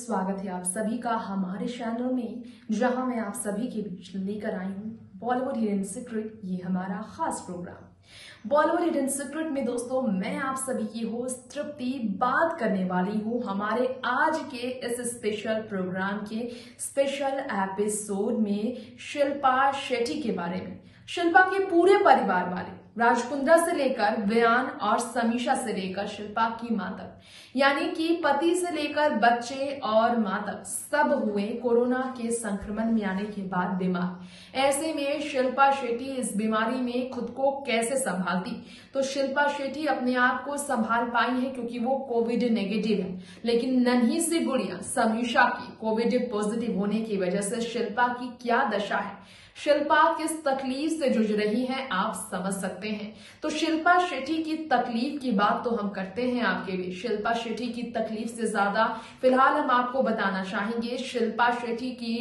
स्वागत है आप सभी का हमारे चैनल में, जहां मैं आप सभी के बीच लेकर आई हूं बॉलीवुड हिडन सीक्रेट। ये हमारा खास प्रोग्राम बॉलीवुड हिडन सीक्रेट में दोस्तों मैं आप सभी की होस्ट तृप्ति बात करने वाली हूं हमारे आज के इस स्पेशल प्रोग्राम के स्पेशल एपिसोड में शिल्पा शेट्टी के बारे में। शिल्पा के पूरे परिवार वाले राजकुंद्रा से लेकर व्यान और समीक्षा से लेकर शिल्पा की मां तक, यानी कि पति से लेकर बच्चे और मां तक सब हुए कोरोना के संक्रमण में आने के बाद बीमार। ऐसे में शिल्पा शेट्टी इस बीमारी में खुद को कैसे संभालती, तो शिल्पा शेट्टी अपने आप को संभाल पाई है क्योंकि वो कोविड नेगेटिव है, लेकिन नन्ही सी गुड़िया समीक्षा की कोविड पॉजिटिव होने की वजह से शिल्पा की क्या दशा है, शिल्पा किस तकलीफ से जूझ रही है आप समझ सकते हैं। तो शिल्पा शेट्टी की तकलीफ की बात तो हम करते हैं आपके लिए। शिल्पा शेट्टी की तकलीफ से ज्यादा फिलहाल हम आपको बताना चाहेंगे शिल्पा शेट्टी की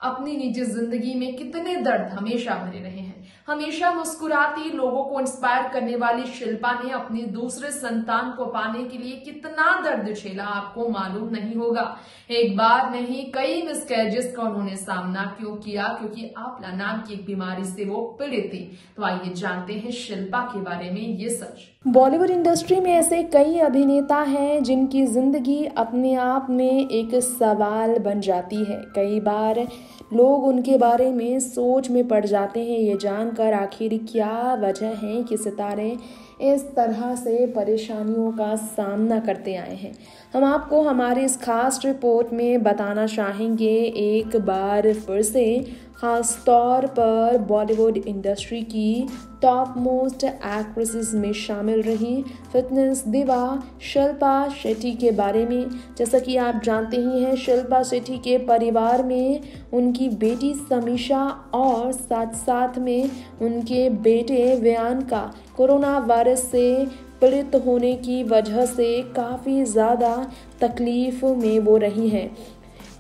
अपनी निजी जिंदगी में कितने दर्द हमेशा भरे रहे हैं। हमेशा मुस्कुराती लोगों को इंस्पायर करने वाली शिल्पा ने अपनी दूसरे संतान को पाने के लिए कितना दर्द झेला आपको मालूम नहीं होगा। एक बार नहीं कई मिसकैरेजेस का उन्होंने सामना क्यों किया, क्योंकि आंवला नाम की एक बीमारी से वो पीड़ित थी। तो आइए जानते हैं शिल्पा के बारे में ये सच। बॉलीवुड इंडस्ट्री में ऐसे कई अभिनेता हैं जिनकी जिंदगी अपने आप में एक सवाल बन जाती है। कई बार लोग उनके बारे में सोच में पड़ जाते हैं ये जानकर आखिर क्या वजह है कि सितारे इस तरह से परेशानियों का सामना करते आए हैं। हम आपको हमारे इस खास रिपोर्ट में बताना चाहेंगे एक बार फिर से, खास तौर पर बॉलीवुड इंडस्ट्री की टॉप मोस्ट एक्ट्रेसेस में शामिल रही फिटनेस दिवा शिल्पा शेट्टी के बारे में। जैसा कि आप जानते ही हैं, शिल्पा शेट्टी के परिवार में उनकी बेटी समीक्षा और साथ साथ में उनके बेटे व्यान का कोरोना वायरस से पीड़ित होने की वजह से काफ़ी ज़्यादा तकलीफ में वो रही हैं।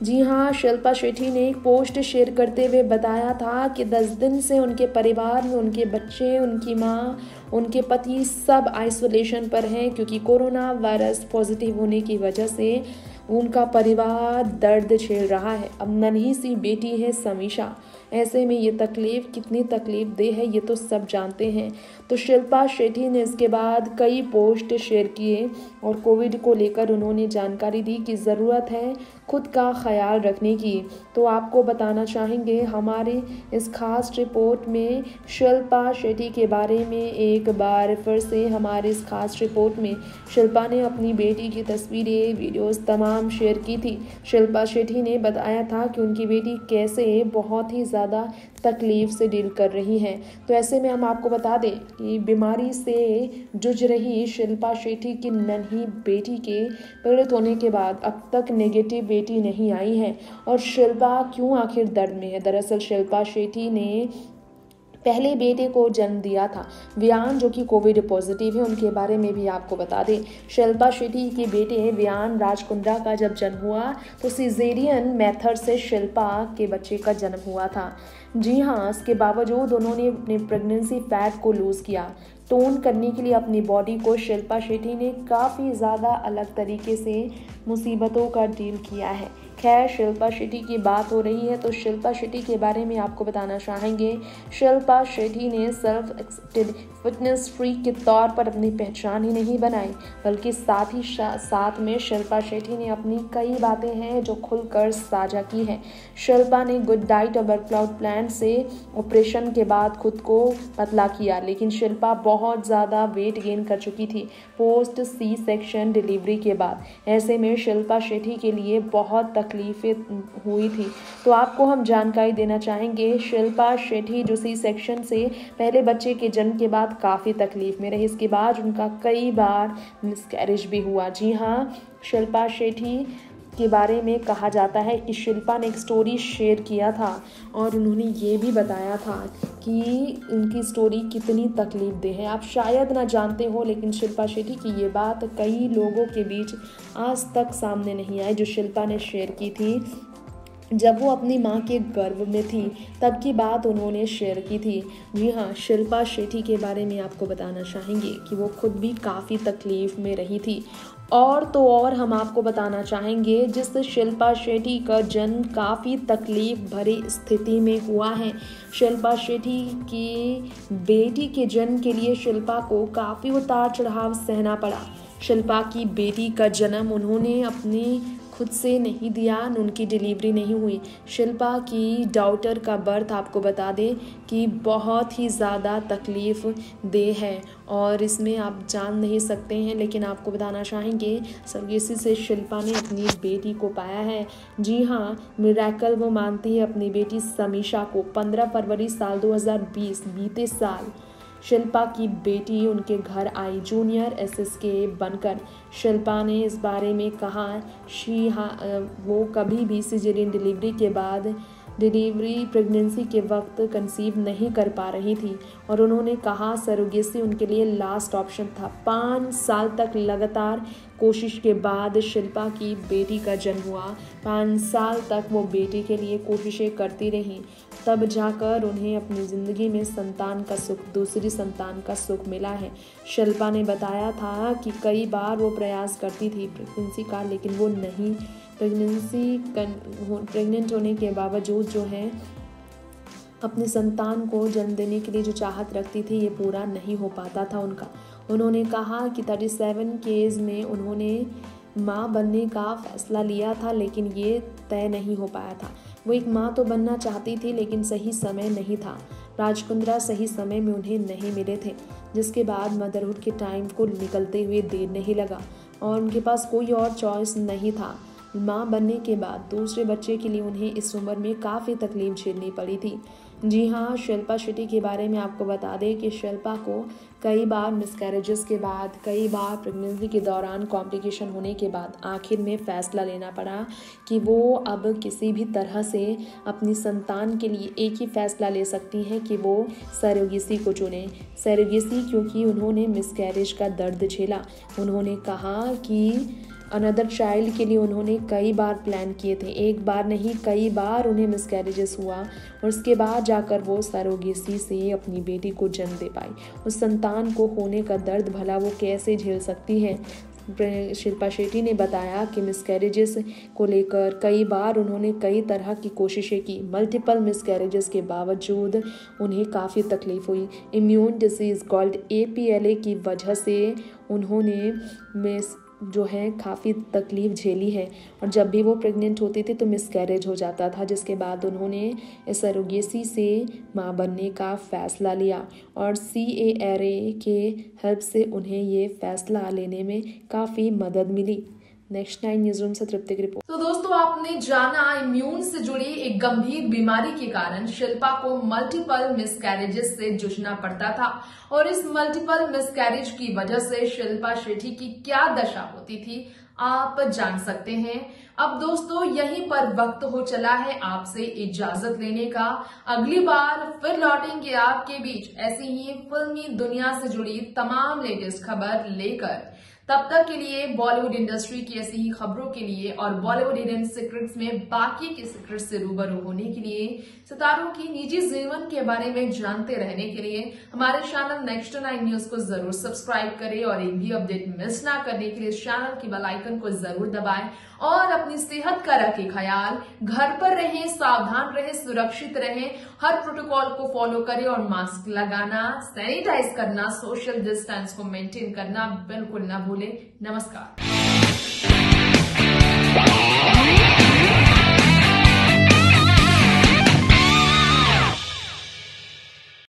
जी हाँ, शिल्पा शेट्टी ने एक पोस्ट शेयर करते हुए बताया था कि 10 दिन से उनके परिवार में उनके बच्चे, उनकी माँ, उनके पति सब आइसोलेशन पर हैं क्योंकि कोरोना वायरस पॉजिटिव होने की वजह से उनका परिवार दर्द झेल रहा है। अब नन्ही सी बेटी है समीक्षा, ऐसे में ये तकलीफ कितनी तकलीफ दे है ये तो सब जानते हैं। तो शिल्पा शेट्टी ने इसके बाद कई पोस्ट शेयर किए और कोविड को लेकर उन्होंने जानकारी दी कि ज़रूरत है खुद का ख्याल रखने की। तो आपको बताना चाहेंगे हमारे इस खास रिपोर्ट में शिल्पा शेट्टी के बारे में। एक बार फिर से हमारे इस खास रिपोर्ट में शिल्पा ने अपनी बेटी की तस्वीरें, वीडियोस तमाम शेयर की थी। शिल्पा शेट्टी ने बताया था कि उनकी बेटी कैसे बहुत ही ज़्यादा तकलीफ से डील कर रही हैं। तो ऐसे में हम आपको बता दें कि बीमारी से जूझ रही शिल्पा शेट्टी की नन्ही बेटी के पीड़ित होने के बाद अब तक नेगेटिव बेटी नहीं आई है। और शिल्पा क्यों आखिर दर्द में है? दरअसल शिल्पा शेट्टी ने पहले बेटे को जन्म दिया था व्यान, जो कि कोविड पॉजिटिव है। उनके बारे में भी आपको बता दें, शिल्पा शेट्टी के बेटे व्यान राजकुंद्रा का जब जन्म हुआ तो सिजेरियन मेथड से शिल्पा के बच्चे का जन्म हुआ था। जी हाँ, इसके बावजूद उन्होंने अपने प्रेगनेंसी फैट को लूज़ किया। टोन करने के लिए अपनी बॉडी को शिल्पा शेट्टी ने काफ़ी ज़्यादा अलग तरीके से मुसीबतों का डील किया है। खैर, शिल्पा शेट्टी की बात हो रही है तो शिल्पा शेट्टी के बारे में आपको बताना चाहेंगे। शिल्पा शेट्टी ने सेल्फ एक्सेप्टेड फिटनेस फ्रीक के तौर पर अपनी पहचान ही नहीं बनाई, बल्कि साथ ही साथ में शिल्पा शेट्टी ने अपनी कई बातें हैं जो खुलकर साझा की हैं। शिल्पा ने गुड डाइट और वर्कआउट प्लान से ऑपरेशन के बाद खुद को पतला किया, लेकिन शिल्पा बहुत ज़्यादा वेट गेन कर चुकी थी पोस्ट सी सेक्शन डिलीवरी के बाद। ऐसे में शिल्पा शेट्टी के लिए बहुत तकलीफें हुई थी। तो आपको हम जानकारी देना चाहेंगे, शिल्पा शेट्टी जो सी सेक्शन से पहले बच्चे के जन्म के बाद काफ़ी तकलीफ में रही। इसके बाद उनका कई बार मिसकैरेज भी हुआ। जी हाँ, शिल्पा शेट्टी के बारे में कहा जाता है कि शिल्पा ने एक स्टोरी शेयर किया था और उन्होंने ये भी बताया था कि उनकी स्टोरी कितनी तकलीफदेह है। आप शायद ना जानते हो, लेकिन शिल्पा शेट्टी की ये बात कई लोगों के बीच आज तक सामने नहीं आई जो शिल्पा ने शेयर की थी। जब वो अपनी माँ के गर्भ में थी तब की बात उन्होंने शेयर की थी। जी हाँ, शिल्पा शेट्टी के बारे में आपको बताना चाहेंगे कि वो खुद भी काफ़ी तकलीफ़ में रही थी और तो और हम आपको बताना चाहेंगे जिस शिल्पा शेट्टी का जन्म काफ़ी तकलीफ भरी स्थिति में हुआ है। शिल्पा शेट्टी की बेटी के जन्म के लिए शिल्पा को काफ़ी उतार चढ़ाव सहना पड़ा। शिल्पा की बेटी का जन्म उन्होंने अपनी खुद से नहीं दिया, उनकी डिलीवरी नहीं हुई। शिल्पा की डॉटर का बर्थ आपको बता दें कि बहुत ही ज़्यादा तकलीफ़ दे है और इसमें आप जान नहीं सकते हैं, लेकिन आपको बताना चाहेंगे सर्गेसी से शिल्पा ने अपनी बेटी को पाया है। जी हाँ, मिरेकल वो मानती है अपनी बेटी समीशा को। 15 फरवरी साल 2020 बीते साल शिल्पा की बेटी उनके घर आई जूनियर एसएसके बनकर। शिल्पा ने इस बारे में कहा वो कभी भी सिजेरियन डिलीवरी के बाद प्रेगनेंसी के वक्त कंसीव नहीं कर पा रही थी और उन्होंने कहा सरोगेसी उनके लिए लास्ट ऑप्शन था। 5 साल तक लगातार कोशिश के बाद शिल्पा की बेटी का जन्म हुआ। 5 साल तक वो बेटी के लिए कोशिशें करती रहीं, तब जाकर उन्हें अपनी ज़िंदगी में दूसरी संतान का सुख मिला है। शिल्पा ने बताया था कि कई बार वो प्रयास करती थी प्रेगनेंसी का, लेकिन वो नहीं प्रेग्नेंट होने के बावजूद जो है अपनी संतान को जन्म देने के लिए जो चाहत रखती थी ये पूरा नहीं हो पाता था उनका। उन्होंने कहा कि 37 के एज में उन्होंने माँ बनने का फैसला लिया था, लेकिन ये तय नहीं हो पाया था। वो एक माँ तो बनना चाहती थी, लेकिन सही समय नहीं था। राजकुंद्रा सही समय में उन्हें नहीं मिले थे, जिसके बाद मदरहुड के टाइम को निकलते हुए देर नहीं लगा और उनके पास कोई और चॉइस नहीं था। माँ बनने के बाद दूसरे बच्चे के लिए उन्हें इस उम्र में काफ़ी तकलीफ झेलनी पड़ी थी। जी हाँ, शिल्पा शेट्टी के बारे में आपको बता दें कि शिल्पा को कई बार मिसकैरेजेस के बाद, कई बार प्रेगनेंसी के दौरान कॉम्प्लिकेशन होने के बाद आखिर में फ़ैसला लेना पड़ा कि वो अब किसी भी तरह से अपनी संतान के लिए एक ही फ़ैसला ले सकती हैं कि वो सरोगेसी को चुनें। सरोगेसी क्योंकि उन्होंने मिसकैरेज का दर्द झेला। उन्होंने कहा कि अनदर चाइल्ड के लिए उन्होंने कई बार प्लान किए थे, एक बार नहीं कई बार उन्हें मिसकैरेजेस हुआ और उसके बाद जाकर वो सरोगेसी से अपनी बेटी को जन्म दे पाई। उस संतान को होने का दर्द भला वो कैसे झेल सकती है। शिल्पा शेट्टी ने बताया कि मिसकैरेजेस को लेकर कई बार उन्होंने कई तरह की कोशिशें की। मल्टीपल मिसकैरेजेस के बावजूद उन्हें काफ़ी तकलीफ हुई। इम्यून डिसीज़ कॉल्ड APLA की वजह से उन्होंने जो है काफ़ी तकलीफ़ झेली है और जब भी वो प्रेग्नेंट होती थी तो मिसकैरेज हो जाता था, जिसके बाद उन्होंने सरोगेसी से माँ बनने का फ़ैसला लिया और CARA के हेल्प से उन्हें ये फ़ैसला लेने में काफ़ी मदद मिली। नेक्स्ट 9 न्यूज़ रूम से तृप्ति की रिपोर्ट। तो दोस्तों, आपने जाना इम्यून से जुड़ी एक गंभीर बीमारी के कारण शिल्पा को मल्टीपल मिसकैरेजेस से जूझना पड़ता था और इस मल्टीपल मिसकैरेज की वजह से शिल्पा शेट्टी की क्या दशा होती थी आप जान सकते हैं। अब दोस्तों, यहीं पर वक्त हो चला है आपसे इजाजत लेने का। अगली बार फिर लौटेंगे आपके बीच ऐसी ही फिल्मी दुनिया से जुड़ी तमाम लेटेस्ट खबर लेकर। तब तक के लिए बॉलीवुड इंडस्ट्री की ऐसी ही खबरों के लिए और बॉलीवुड हिडन सीक्रेट्स में बाकी के सीक्रेट्स से रूबरू होने के लिए, सितारों की निजी जीवन के बारे में जानते रहने के लिए हमारे चैनल नेक्स्ट 9 न्यूज को जरूर सब्सक्राइब करें और एक भी अपडेट मिस ना करने के लिए चैनल की बेल आइकन को जरूर दबाएं और अपनी सेहत का रखें ख्याल। घर पर रहें, सावधान रहें, सुरक्षित रहें, हर प्रोटोकॉल को फॉलो करें और मास्क लगाना, सैनिटाइज करना, सोशल डिस्टेंस को मेंटेन करना बिल्कुल ना भूलें। नमस्कार।